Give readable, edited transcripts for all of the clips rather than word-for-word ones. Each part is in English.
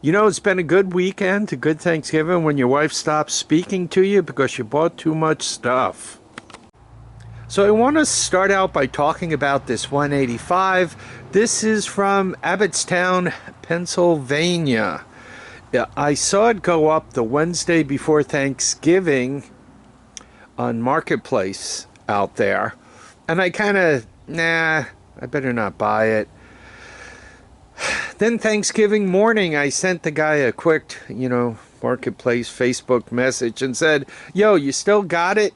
You know, it's been a good weekend, a good Thanksgiving when your wife stops speaking to you because you bought too much stuff. So I want to start out by talking about this 185. This is from Abbottstown, Pennsylvania. Yeah, I saw it go up the Wednesday before Thanksgiving on Marketplace out there. And I kind of, I better not buy it. Then Thanksgiving morning, I sent the guy a quick, Marketplace Facebook message and said, yo, you still got it?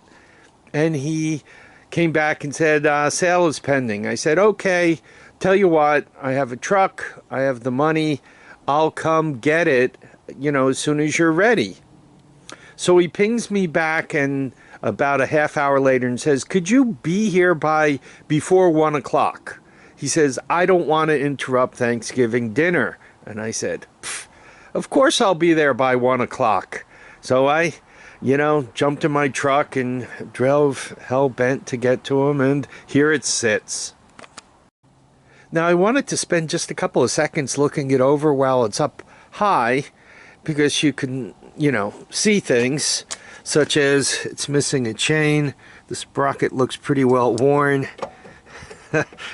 And he came back and said, sale is pending. I said, okay, tell you what, I have a truck, I have the money, I'll come get it, as soon as you're ready. So he pings me back and about a half hour later and says, could you be here before 1 o'clock? He says, I don't want to interrupt Thanksgiving dinner. And I said, of course I'll be there by 1 o'clock. So I, jumped in my truck and drove hell-bent to get to him, and here it sits. Now I wanted to spend just a couple of seconds looking it over while it's up high, because you can, see things, such as it's missing a chain, the sprocket looks pretty well worn,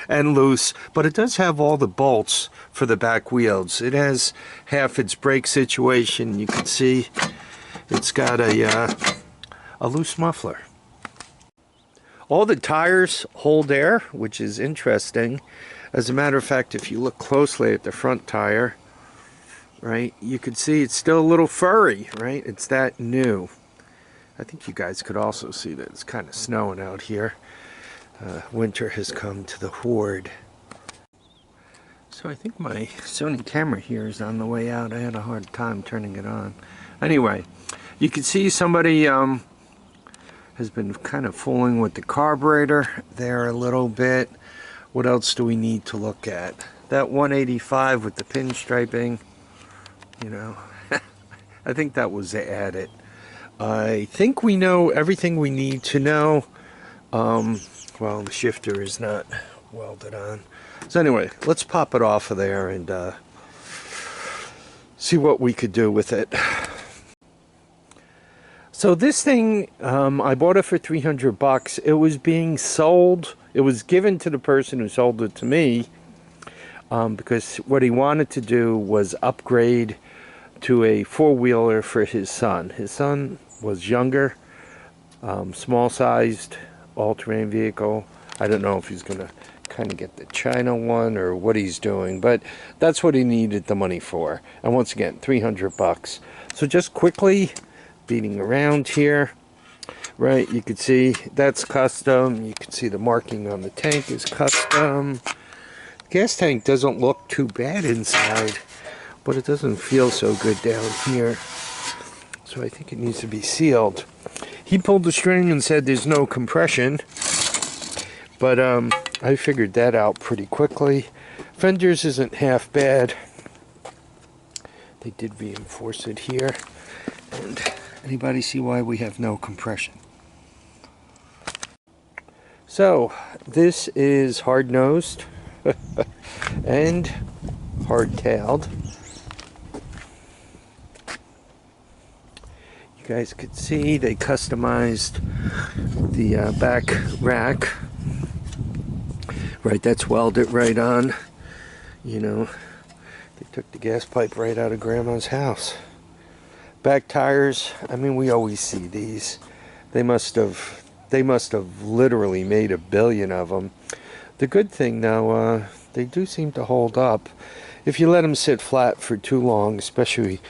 and loose, but it does have all the bolts for the back wheels. It has half its brake situation. You can see it's got a loose muffler. All the tires hold air, which is interesting. As a matter of fact, if you look closely at the front tire, right, you can see it's still a little furry, right? It's that new. I think you guys could also see that it's kind of snowing out here. Winter has come to the horde. So I think my Sony camera here is on the way out. I had a hard time turning it on. Anyway, you can see somebody has been kind of fooling with the carburetor there a little bit. What else do we need to look at? That 185 with the pinstriping, I think that was added. I think we know everything we need to know. Well, the shifter is not welded on. So anyway, let's pop it off of there and see what we could do with it. So this thing, I bought it for $300. It was being sold. It was given to the person who sold it to me because what he wanted to do was upgrade to a four-wheeler for his son. His son was younger, small-sized, all-terrain vehicle. I don't know if he's going to kind of get the China one or what he's doing, but that's what he needed the money for. And once again, $300. So just quickly beating around here, right, you can see that's custom. You can see the marking on the tank is custom. The gas tank doesn't look too bad inside, but it doesn't feel so good down here. So I think it needs to be sealed. He pulled the string and said there's no compression, but I figured that out pretty quickly. Fenders isn't half bad. They did reinforce it here. And anybody see why we have no compression? So this is hard-nosed and hard-tailed. You guys could see they customized the back rack. Right, that's welded right on. They took the gas pipe right out of Grandma's house. Back tires, I mean, we always see these. They must have literally made a billion of them. The good thing though, they do seem to hold up. If you let them sit flat for too long, especially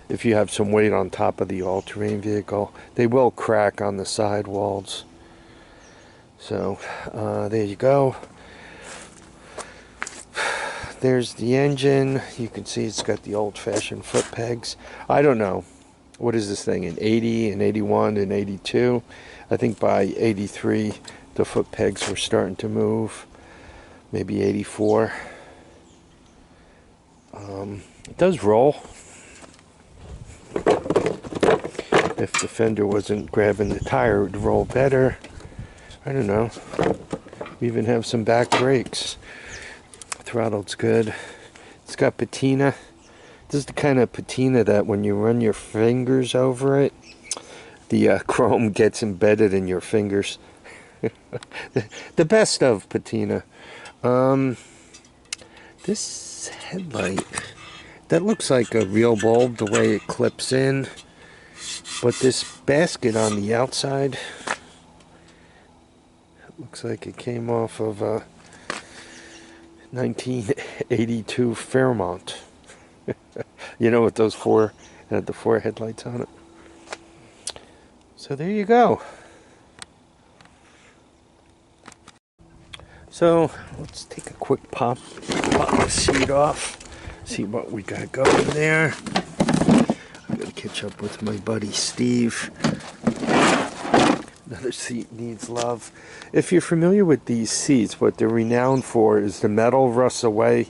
if you have some weight on top of the all-terrain vehicle, they will crack on the side walls. So there you go. There's the engine. You can see it's got the old-fashioned foot pegs. I don't know. What is this thing, in 80 and 81 and 82? I think by 83 the foot pegs were starting to move. Maybe 84. It does roll. If the fender wasn't grabbing the tire, it would roll better. I don't know. We even have some back brakes. Throttle's good. It's got patina. This is the kind of patina that when you run your fingers over it, the chrome gets embedded in your fingers. The best of patina. This headlight, that looks like a real bulb the way it clips in, but this basket on the outside, it looks like it came off of a 1982 Fairmont. You know, with those had the four headlights on it. So there you go. So let's take a quick pop the seat off, see what we got going there. I'm gonna catch up with my buddy Steve. Another seat needs love. If you're familiar with these seats, what they're renowned for is the metal rusts away.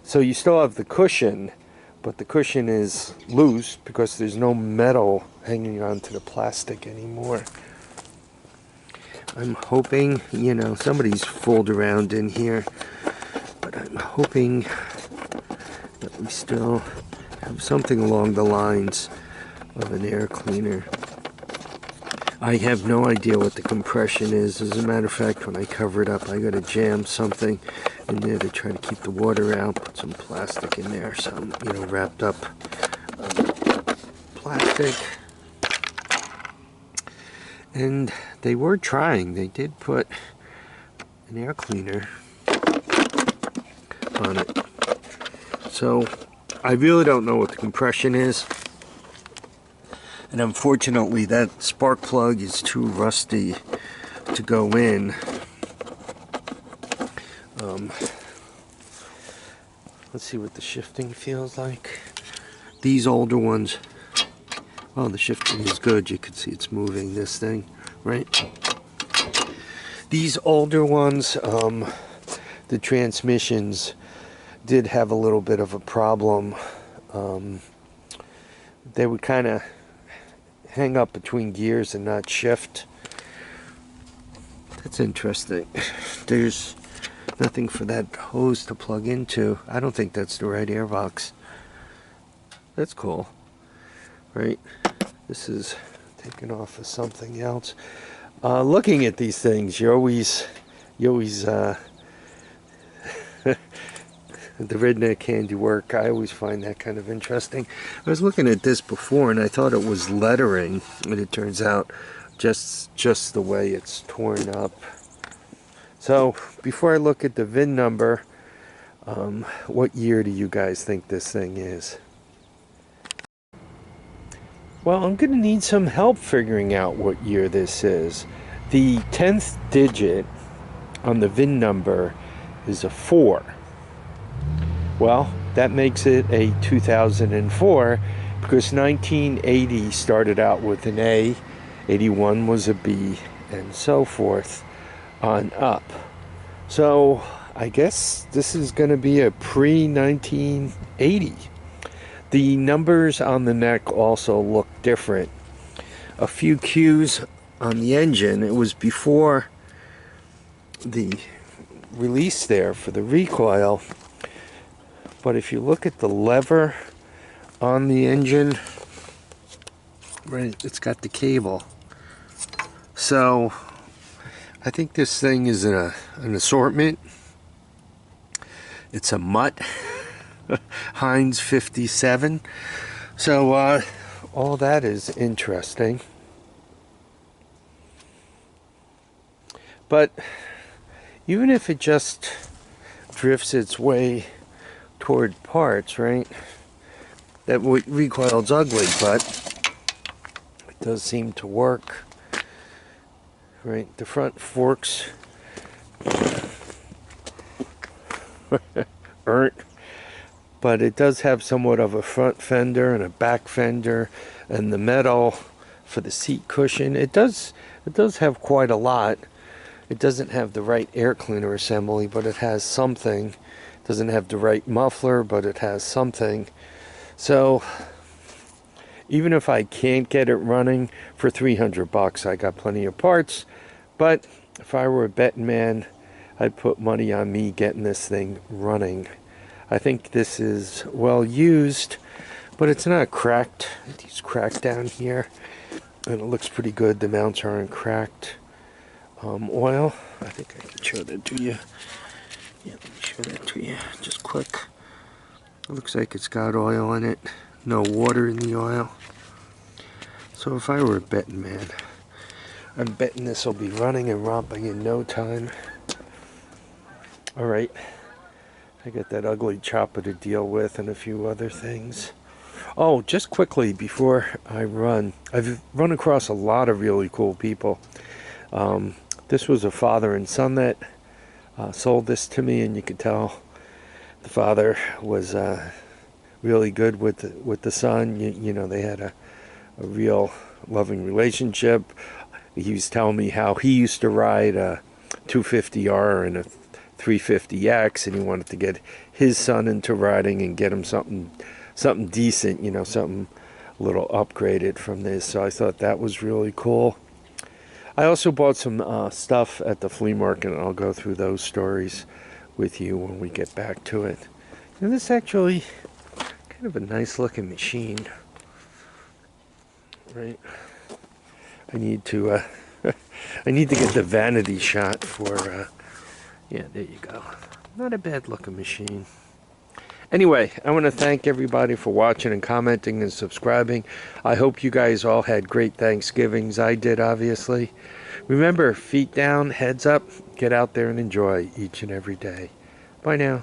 So you still have the cushion, but the cushion is loose because there's no metal hanging onto the plastic anymore. I'm hoping, you know, somebody's fooled around in here, but I'm hoping that we still have something along the lines of an air cleaner. I have no idea what the compression is. As a matter of fact, when I cover it up, I gotta jam something in there to try to keep the water out, put some plastic in there, some, you know, wrapped up plastic. And they were trying. They did put an air cleaner on it. So I really don't know what the compression is. And unfortunately, that spark plug is too rusty to go in. Let's see what the shifting feels like. These older ones, oh, the shifting is good. You can see it's moving this thing, right? These older ones, the transmissions did have a little bit of a problem. They would kind of hang up between gears and not shift. That's interesting. There's nothing for that hose to plug into. I don't think that's the right airbox. That's cool, right? This is taken off of something else. Looking at these things, you always the redneck handiwork, I always find that kind of interesting. I was looking at this before and I thought it was lettering, but it turns out just the way it's torn up. So before I look at the VIN number, what year do you guys think this thing is? Well, I'm going to need some help figuring out what year this is. The 10th digit on the VIN number is a 4. Well, that makes it a 2004 because 1980 started out with an A, 81 was a B, and so forth on up. So I guess this is going to be a pre-1980. The numbers on the neck also look different. A few Q's on the engine. It was before the release there for the recoil. But if you look at the lever on the engine, right, it's got the cable. So I think this thing is an assortment. It's a mutt. Heinz 57. So all that is interesting. But even if it just drifts its way toward parts, right? That recoil's ugly, but it does seem to work. Right, the front forks aren't, but it does have somewhat of a front fender and a back fender, and the metal for the seat cushion. It does have quite a lot. It doesn't have the right air cleaner assembly, but it has something. It doesn't have the right muffler, but it has something. So even if I can't get it running for $300, I got plenty of parts. But if I were a betting man, I'd put money on me getting this thing running. I think this is well used. but it's not cracked. It's cracked down here, and it looks pretty good. The mounts aren't cracked. Oil, I think I can show that to you. Yeah, let me show that to you just quick. It looks like it's got oil in it. No water in the oil. So if I were a betting man, I'm betting this will be running and romping in no time. Alright, I got that ugly chopper to deal with and a few other things. Oh, just quickly before I run, I've run across a lot of really cool people. This was a father and son that sold this to me, and you could tell the father was really good with the son. You know, they had a real loving relationship. He was telling me how he used to ride a 250R and a 350X, and he wanted to get his son into riding and get him something decent, you know, something a little upgraded from this. So I thought that was really cool. I also bought some stuff at the flea market, and I'll go through those stories with you when we get back to it. And this is actually kind of a nice looking machine, right? I need to I need to get the vanity shot for yeah, there you go. Not a bad looking machine. Anyway, I want to thank everybody for watching and commenting and subscribing. I hope you guys all had great Thanksgivings. I did, obviously. Remember, feet down, heads up. Get out there and enjoy each and every day. Bye now.